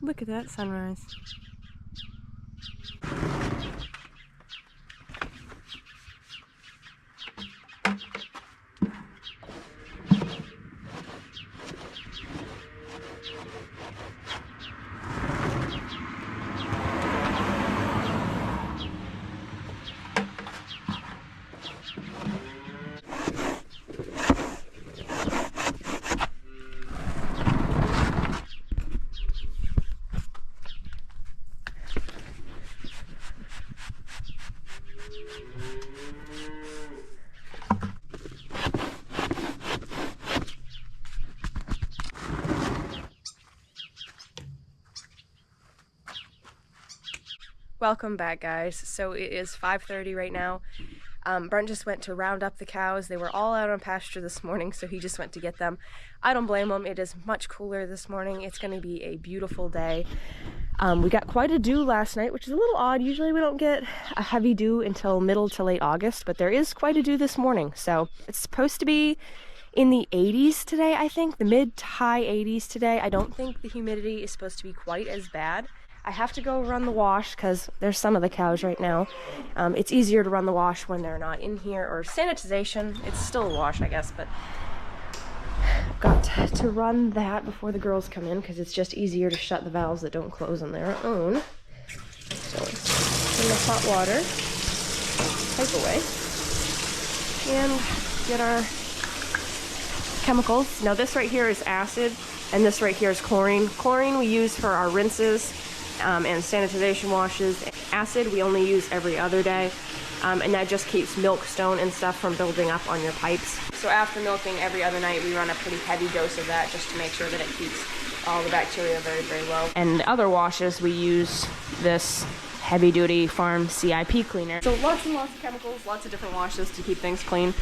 Look at that sunrise. Welcome back, guys. So it is 5:30 right now. Brent just went to round up the cows. They were all out on pasture this morning, so he just went to get them. I don't blame him. It is much cooler this morning. It's going to be a beautiful day. We got quite a dew last night, which is a little odd. Usually we don't get a heavy dew until middle to late August, but there is quite a dew this morning. So it's supposed to be in the 80s today, I think. The mid to high 80s today. I don't think the humidity is supposed to be quite as bad. I have to go run the wash because there's some of the cows right now. It's easier to run the wash when they're not in here, or sanitization. It's still a wash, I guess, but I've got to run that before the girls come in because it's just easier to shut the valves that don't close on their own. So let's turn the hot water pipe away and get our chemicals. Now this right here is acid and this right here is chlorine. Chlorine we use for our rinses and sanitization washes. Acid we only use every other day, and that just keeps milkstone and stuff from building up on your pipes. So after milking every other night, we run a pretty heavy dose of that just to make sure that it keeps all the bacteria very, very low. And the other washes, we use this heavy-duty farm CIP cleaner. So lots and lots of chemicals, lots of different washes to keep things clean.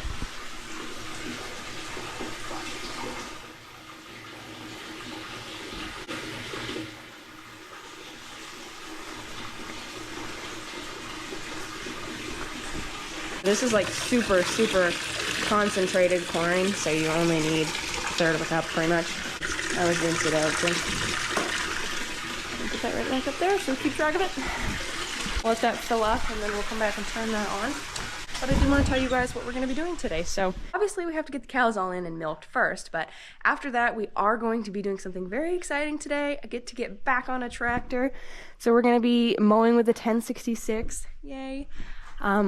This is like super, super concentrated chlorine, so you only need a third of a cup, pretty much. I would rinse it out, too. Put that right back up there, so keep track of it. Let that fill up, and then we'll come back and turn that on. But I do want to tell you guys what we're going to be doing today. So obviously we have to get the cows all in and milked first, but after that we are going to be doing something very exciting today. I get to get back on a tractor. So we're going to be mowing with the 1066. Yay.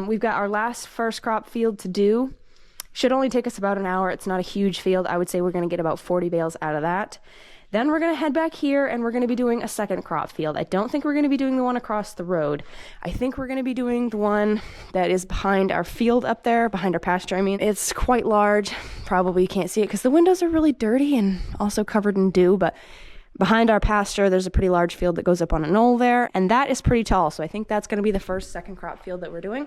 We've got our last first crop field to do. Should only take us about an hour. It's not a huge field. I would say we're going to get about 40 bales out of that. Then we're going to head back here and we're going to be doing a second crop field. I don't think we're going to be doing the one across the road. I think we're going to be doing the one that is behind our field up there, behind our pasture. I mean, it's quite large. Probably you can't see it because the windows are really dirty and also covered in dew, but behind our pasture, there's a pretty large field that goes up on a knoll there, and that is pretty tall, so I think that's going to be the first second crop field that we're doing.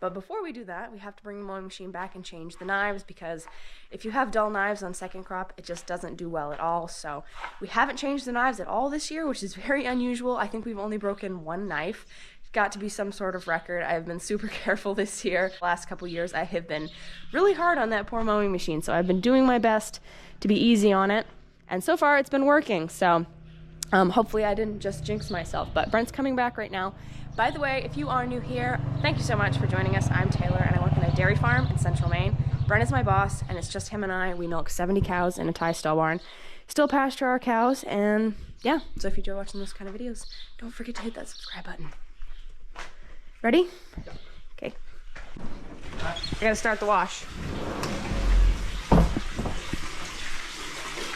But before we do that, we have to bring the mowing machine back and change the knives, because if you have dull knives on second crop, it just doesn't do well at all. So we haven't changed the knives at all this year, which is very unusual. I think we've only broken one knife. It's got to be some sort of record. I've been super careful this year. The last couple years, I have been really hard on that poor mowing machine, so I've been doing my best to be easy on it. And so far, it's been working, so hopefully I didn't just jinx myself. But Brent's coming back right now. By the way, if you are new here, thank you so much for joining us. I'm Taylor, and I work in a dairy farm in Central Maine. Brent is my boss, and it's just him and I. We milk 70 cows in a tie stall barn. Still pasture our cows, and yeah. So if you enjoy watching those kind of videos, don't forget to hit that subscribe button. Ready? Okay. I gotta start the wash.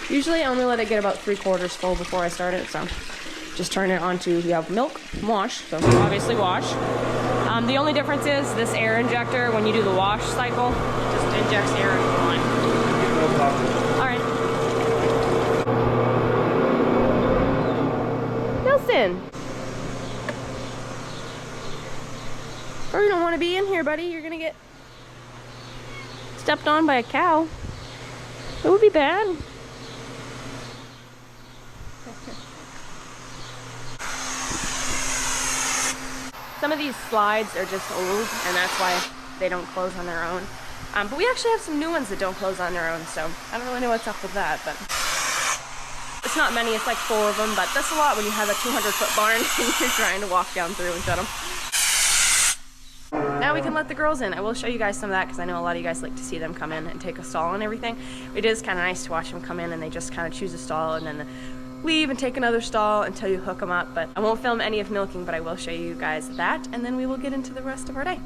Usually I only let it get about 3/4 full before I start it, so just turn it on to, you have milk, wash, so obviously wash. The only difference is this air injector, when you do the wash cycle, just injects air into the line. Alright. Nelson! Or you don't want to be in here, buddy. You're gonna get stepped on by a cow. It would be bad. Some of these slides are just old, and that's why they don't close on their own. But we actually have some new ones that don't close on their own, so I don't really know what's up with that. But It's not many, it's like 4 of them, but that's a lot when you have a 200-foot barn and you're trying to walk down through and shut them. Now we can let the girls in. I will show you guys some of that because I know a lot of you guys like to see them come in and take a stall and everything. It is kind of nice to watch them come in and they just kind of choose a stall and then leave and take another stall until you hook them up. But I won't film any of milking, but I will show you guys that, and then we will get into the rest of our day.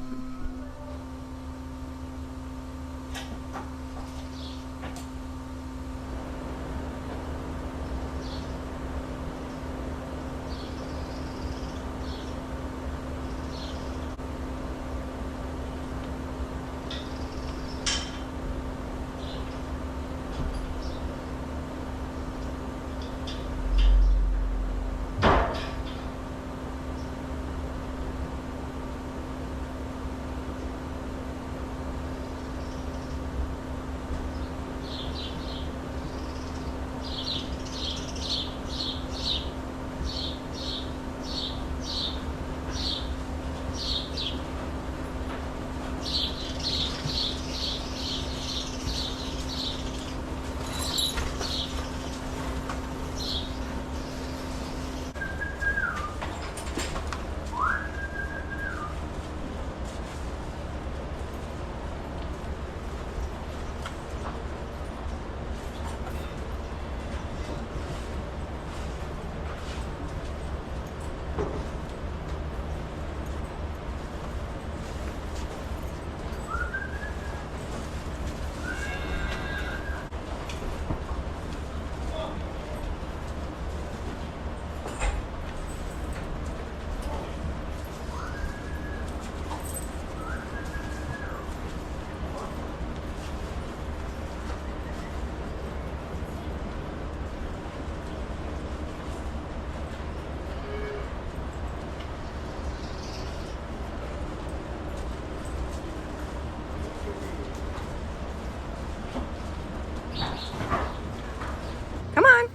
Come on.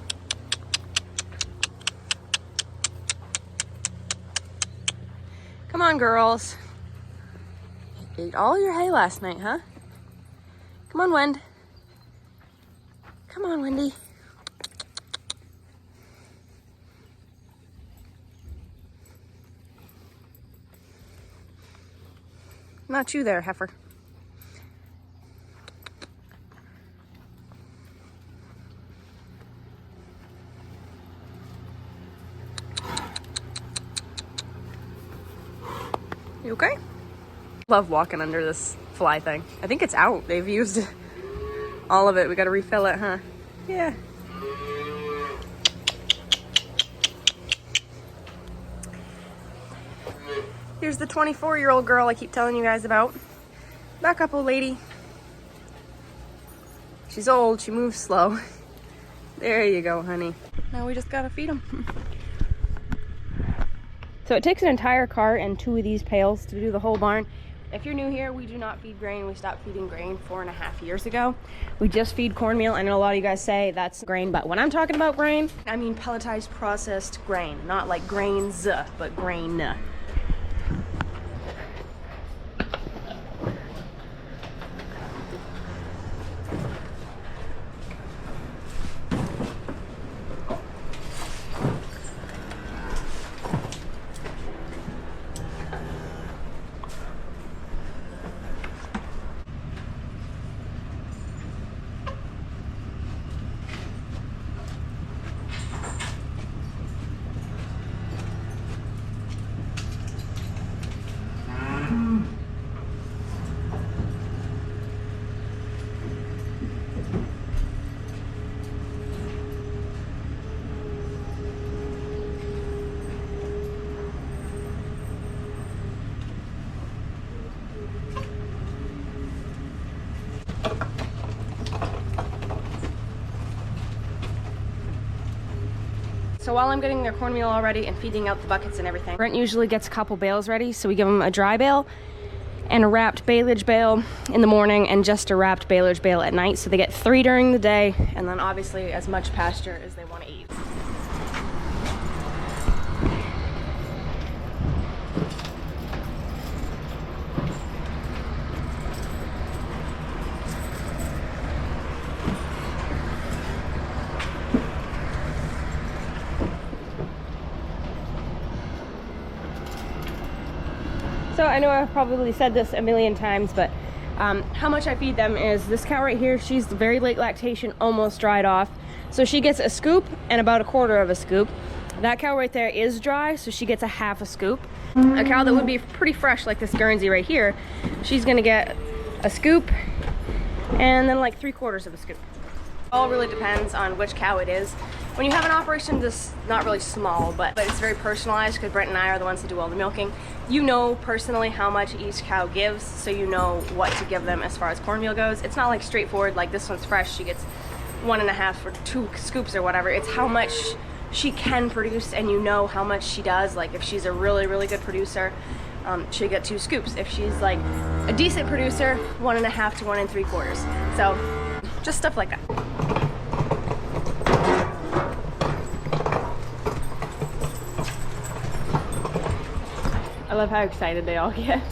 Come on, girls. Ate all your hay last night, huh? Come on, Wend. Come on, Wendy. Not you there, heifer. You okay? Love walking under this fly thing. I think it's out. They've used all of it. We gotta refill it, huh? Yeah. Here's the 24-year-old girl I keep telling you guys about. Back up, old lady. She's old, she moves slow. There you go, honey. Now we just gotta feed them. So it takes an entire cart and 2 of these pails to do the whole barn. If you're new here, we do not feed grain. We stopped feeding grain 4.5 years ago. We just feed cornmeal. I know a lot of you guys say that's grain, but when I'm talking about grain, I mean pelletized processed grain, not like grains, but grain. So while I'm getting their cornmeal all ready and feeding out the buckets and everything, Brent usually gets a couple bales ready. So we give him a dry bale and a wrapped baleage bale in the morning and just a wrapped baleage bale at night. So they get 3 during the day and then obviously as much pasture as they want to eat. So I know I've probably said this a million times, but how much I feed them is this cow right here, she's very late lactation, almost dried off. So she gets a scoop and about a quarter of a scoop. That cow right there is dry, so she gets a half a scoop. A cow that would be pretty fresh, like this Guernsey right here, she's gonna get a scoop and then like 3/4 of a scoop. All really depends on which cow it is. When you have an operation this not really small, but it's very personalized because Brent and I are the ones that do all the milking. You know personally how much each cow gives, so you know what to give them as far as cornmeal goes. It's not like straightforward, like this one's fresh, she gets 1.5 or 2 scoops or whatever. It's how much she can produce, and you know how much she does. Like if she's a really, really good producer, she'll get 2 scoops. If she's like a decent producer, 1.5 to 1 3/4. So just stuff like that. I love how excited they all get.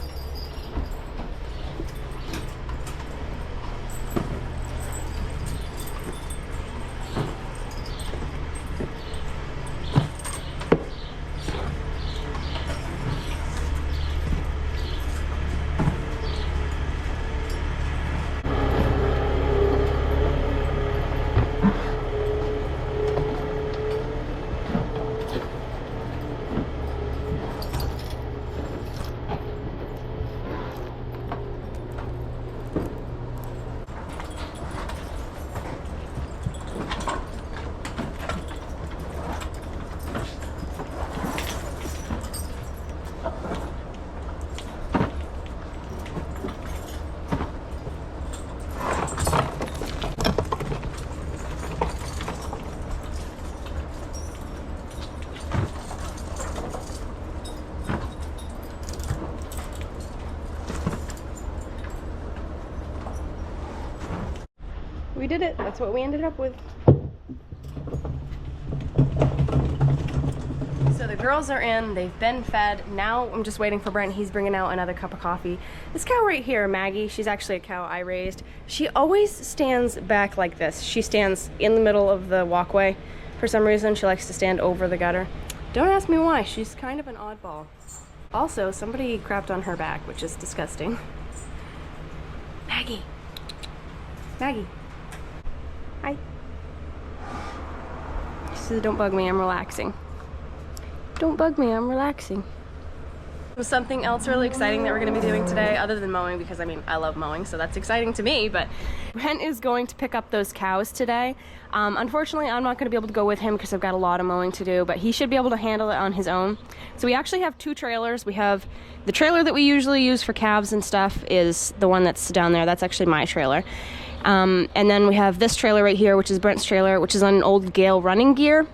We did it. That's what we ended up with. So the girls are in, they've been fed. Now I'm just waiting for Brent. He's bringing out another cup of coffee. This cow right here, Maggie, she's actually a cow I raised. She always stands back like this. She stands in the middle of the walkway. For some reason, she likes to stand over the gutter. Don't ask me why. She's kind of an oddball. Also, somebody crapped on her back, which is disgusting. Maggie. Maggie. Hi. She says, don't bug me, I'm relaxing. Don't bug me, I'm relaxing. Something else really exciting that we're going to be doing today, other than mowing, because I mean, I love mowing, so that's exciting to me, but Brent is going to pick up those cows today. Unfortunately, I'm not going to be able to go with him because I've got a lot of mowing to do, but he should be able to handle it on his own. So we actually have 2 trailers. We have the trailer that we usually use for calves and stuff is the one that's down there. That's actually my trailer. And then we have this trailer right here, which is Brent's trailer, which is on an old Gale running gear.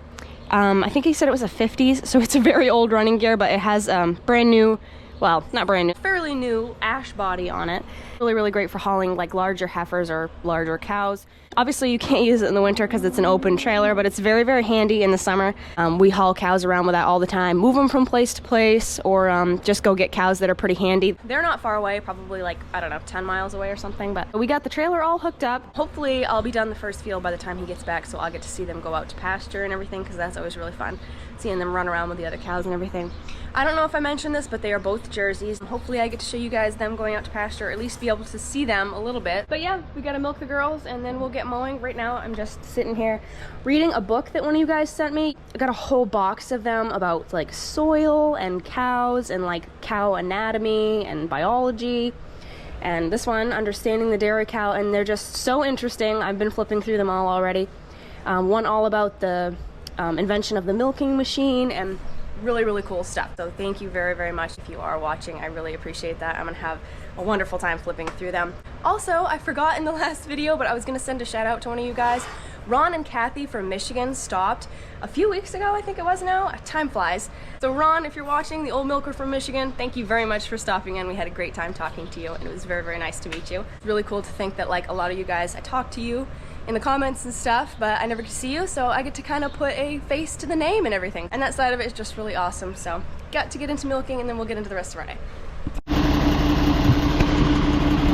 I think he said it was a 50s, so it's a very old running gear, but it has brand new, well, not brand new, fairly new ash body on it. Really, really great for hauling like larger heifers or larger cows. Obviously you can't use it in the winter because it's an open trailer, but it's very, very handy in the summer. We haul cows around with that all the time, move them from place to place, or just go get cows that are pretty handy. They're not far away, probably like, I don't know, 10 miles away or something, but we got the trailer all hooked up. Hopefully I'll be done the first field by the time he gets back, so I'll get to see them go out to pasture and everything, because that's always really fun, seeing them run around with the other cows and everything. I don't know if I mentioned this, but they are both Jerseys. Hopefully I get to show you guys them going out to pasture, or at least be able to see them a little bit. But yeah, we gotta milk the girls and then we'll get mowing. Right now I'm just sitting here reading a book that one of you guys sent me. I got a whole box of them about like soil and cows and like cow anatomy and biology. And this one, Understanding the Dairy Cow, and they're just so interesting. I've been flipping through them all already. One all about the invention of the milking machine, and really, really cool stuff. So thank you very, very much if you are watching. I really appreciate that. I'm gonna have a wonderful time flipping through them. Also, I forgot in the last video, but I was gonna send a shout out to one of you guys. Ron and Kathy from Michigan stopped a few weeks ago, I think it was now. Time flies. So Ron, if you're watching, the old milker from Michigan, thank you very much for stopping in. We had a great time talking to you, and it was very, very nice to meet you. It's really cool to think that like a lot of you guys, I talk to you in the comments and stuff, but I never get to see you, so I get to kind of put a face to the name and everything. And that side of it is just really awesome. So got to get into milking, and then we'll get into the rest of our day.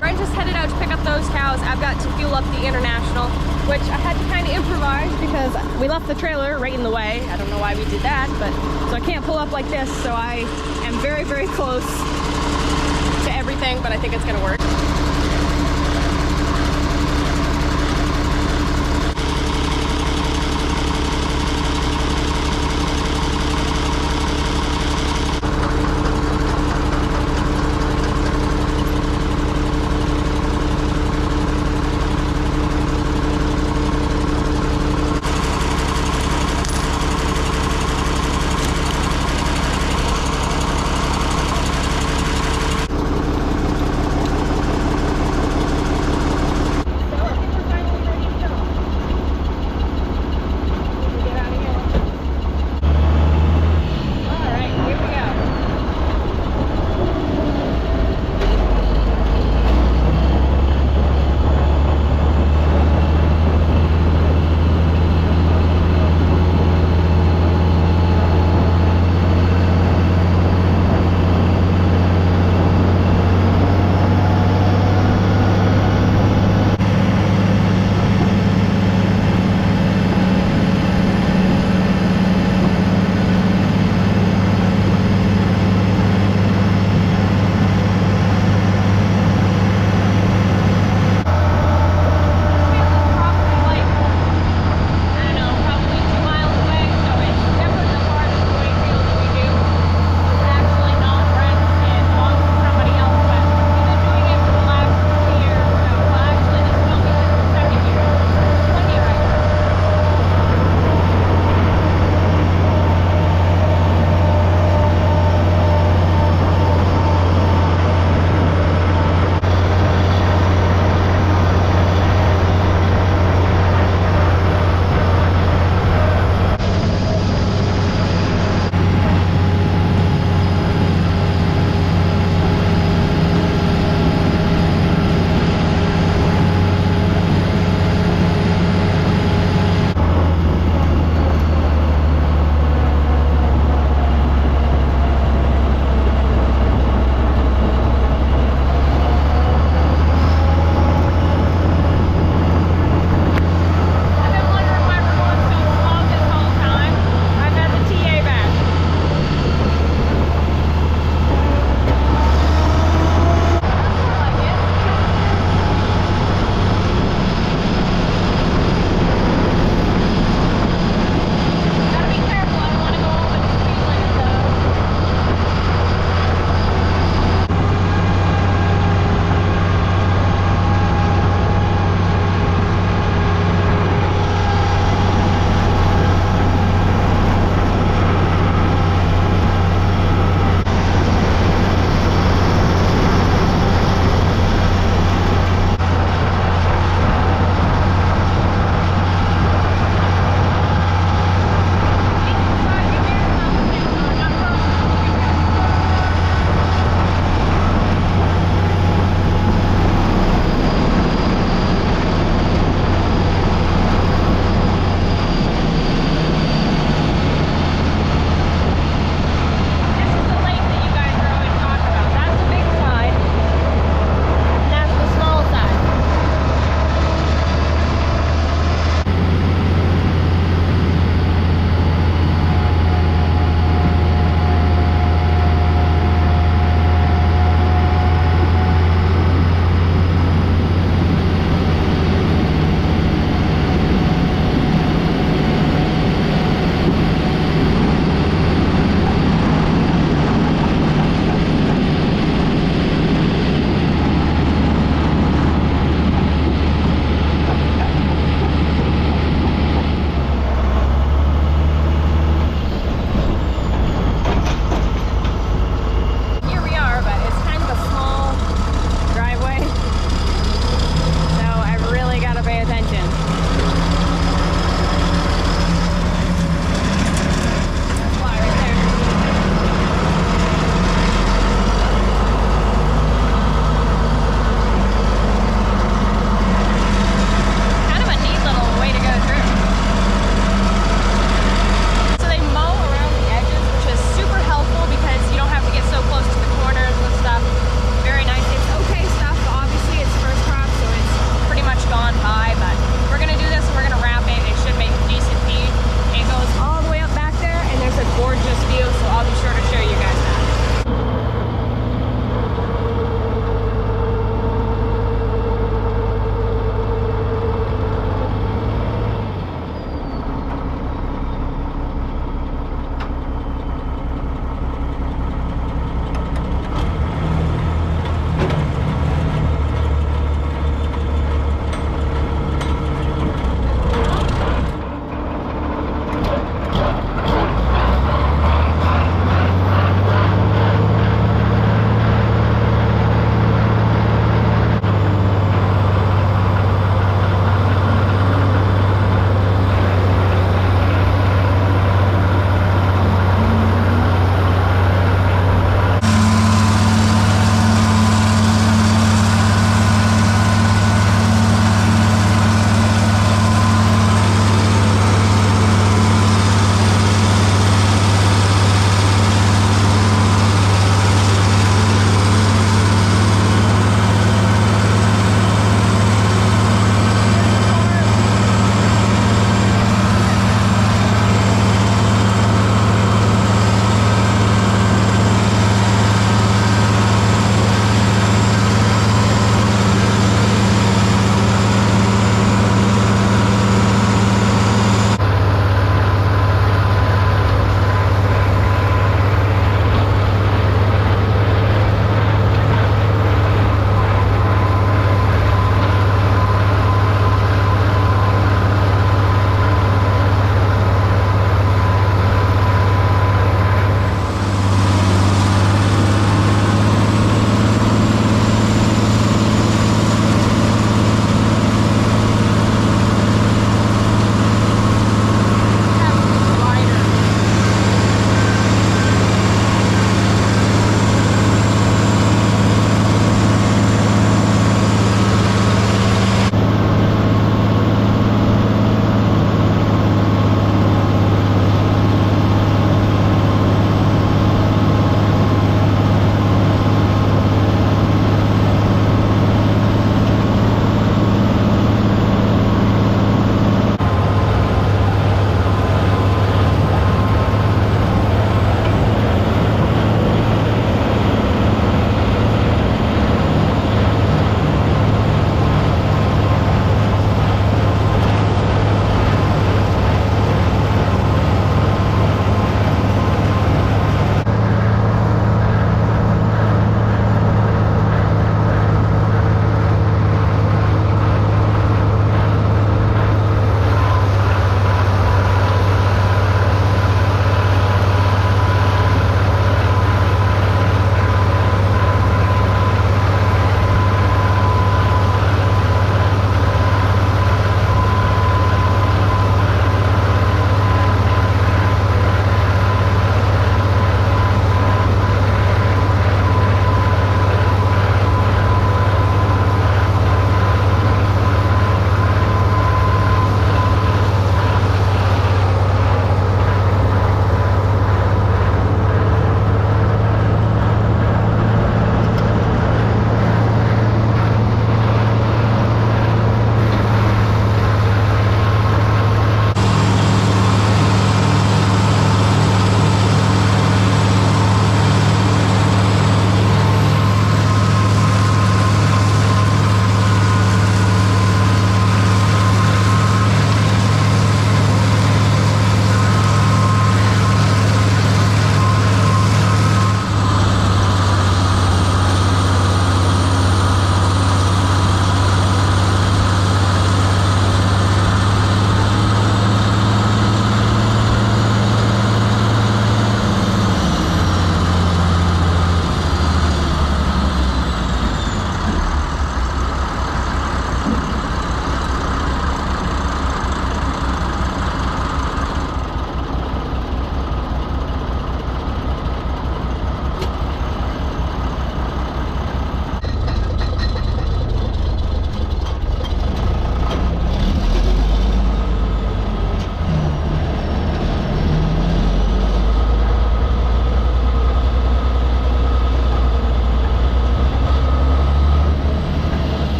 Brent just headed out to pick up those cows. I've got to fuel up the International, which I had to kind of improvise because we left the trailer right in the way. I don't know why we did that, but so I can't pull up like this, so I am very, very close thing, but I think it's gonna work.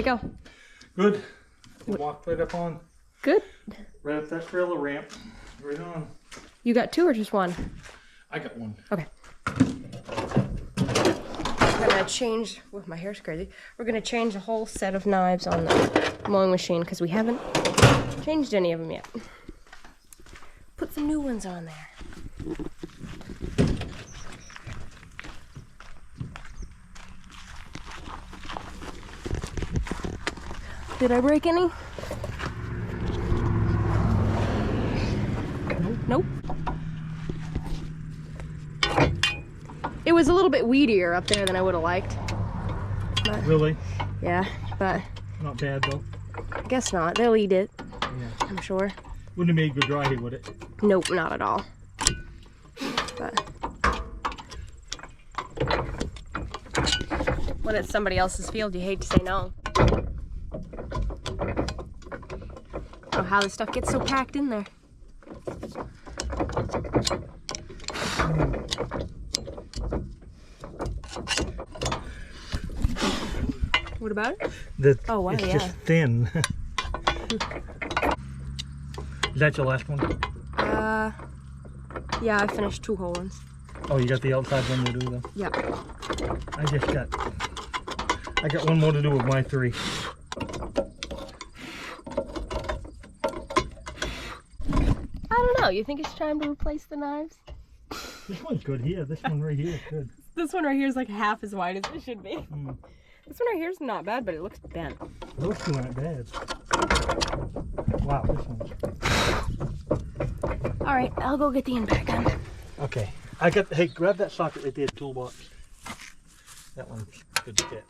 it go? Good. Walked right up on. Good. Right up that trailer ramp. Right on. You got 2 or just 1? I got 1. Okay. We're gonna change, well, my hair's crazy. We're gonna change a whole set of knives on the mowing machine because we haven't changed any of them yet. Put some new ones on there. Did I break any? Nope. It was a little bit weedier up there than I would have liked. But, Really? yeah, but... Not bad though. I guess not. They'll eat it. Yeah. I'm sure. Wouldn't have made good dry hay, would it? Nope, not at all. But... when it's somebody else's field, you hate to say no. Oh, how this stuff gets so packed in there. What about it? Oh, wow, it's yeah. just thin. Is that your last one? Yeah, I finished 2 whole ones. Oh, you got the outside one to do though? Yep. I got 1 more to do with my 3. I don't know. You think it's time to replace the knives? This one's good here. This one right here is good. This one right here is like half as wide as it should be. Mm. This one right here is not bad, but it looks bent. Those 2 aren't bad. Wow, this one's... All right, I'll go get the impact gun. Okay. Hey, grab that socket right there, toolbox. That one's good to get.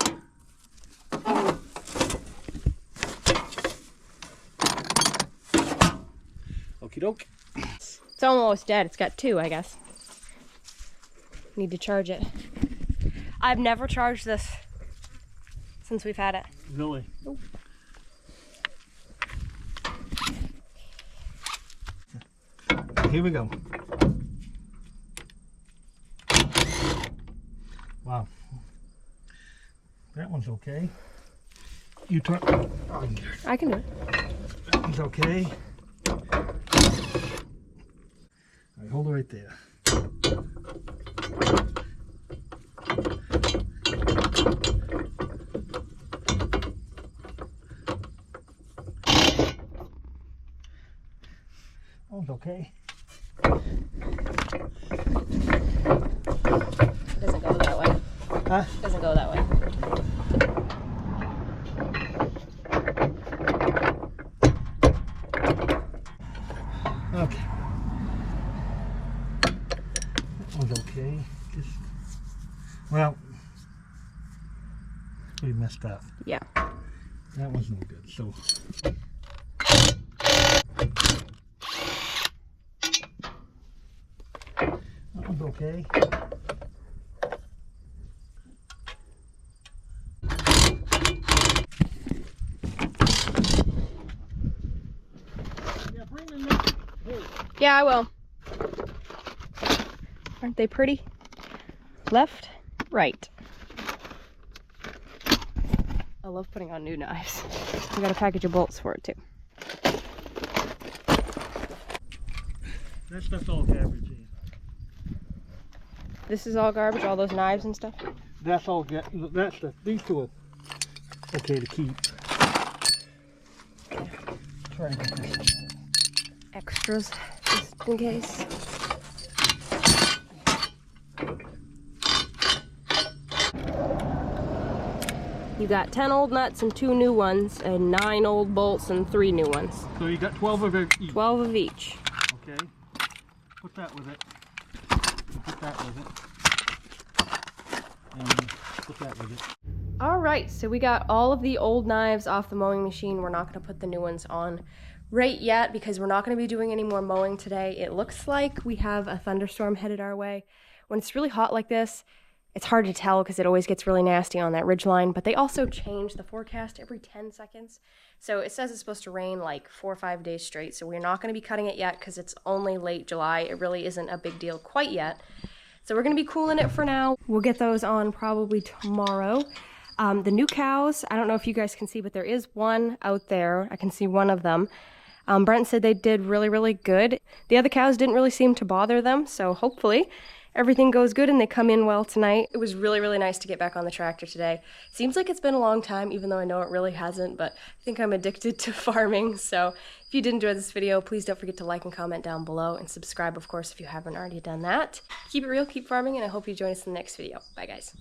Okie doke. It's almost dead. It's got 2, I guess. Need to charge it. I've never charged this since we've had it. Really? Nope. Here we go. Wow. That one's okay. You turn. Oh, I can get her. I can do it. That one's okay. All right, hold it right there. That one's okay. Doesn't go that way. Huh? Doesn't go that way. Okay. That one's okay. Just, well, it's pretty messed up. Yeah. That one's no good, so. That one's okay. Yeah, bring the next. Hey. Yeah, I will. Aren't they pretty? Left, right. I love putting on new knives. We got a package of bolts for it too. That stuff's all garbage here. This is all garbage, all those knives and stuff? That's all that stuff. These 2 are okay to keep. Try and get this. Extras, just in case. You got 10 old nuts and 2 new ones, and 9 old bolts and 3 new ones. So you got 12 of each. 12 of each. Okay. Put that with it. Put that with it. And put that with it. Alright, so we got all of the old knives off the mowing machine. We're not going to put the new ones on right yet because we're not going to be doing any more mowing today. It looks like we have a thunderstorm headed our way. When it's really hot like this, it's hard to tell because it always gets really nasty on that ridge line, but they also change the forecast every 10 seconds. So it says it's supposed to rain like 4 or 5 days straight, so we're not going to be cutting it yet because it's only late July. It really isn't a big deal quite yet. So we're going to be cooling it for now. We'll get those on probably tomorrow. The new cows, I don't know if you guys can see, but there is one out there. I can see one of them. Brent said they did really, really good. The other cows didn't really seem to bother them, so hopefully everything goes good and they come in well tonight. It was really, really nice to get back on the tractor today. Seems like it's been a long time, even though I know it really hasn't, but I think I'm addicted to farming. So if you did enjoy this video, please don't forget to like and comment down below, and subscribe, of course, if you haven't already done that. Keep it real, keep farming, and I hope you join us in the next video. Bye, guys.